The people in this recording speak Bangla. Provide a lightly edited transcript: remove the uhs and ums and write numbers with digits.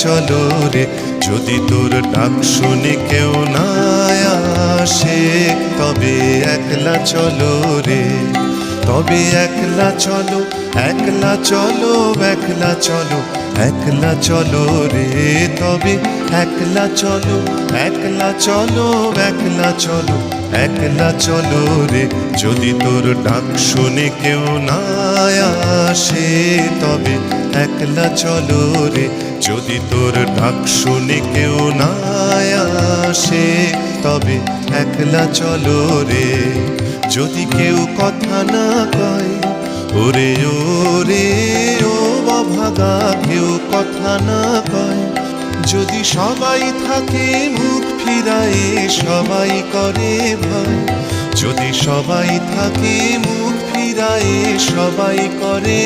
চলো রে, যদি তোর ডাক শুনে কেউ না আসে, তবে একলা চলো রে, তবে একলা চলো, একলা চলো, একলা চলো, একলা চলো রে, তবে একলা চলো, একলা চলো, একলা চলো, একলা চলো রে, যদি তোর ডাক শুনে কেউ না আসে, তবে একলা চলো রে, যদি তোর ডাক শুনে কেউ না আসে, তবে একলা চলো রে। যদি কেউ কথা না কয়, ওরে ওরে ও অভাগা, কেউ কথা না কয়, যদি সবাই থাকে মুখ ফিরায়ে, সবাই করে ভয়, যদি সবাই থাকে মুখ ফিরায়ে, সবাই করে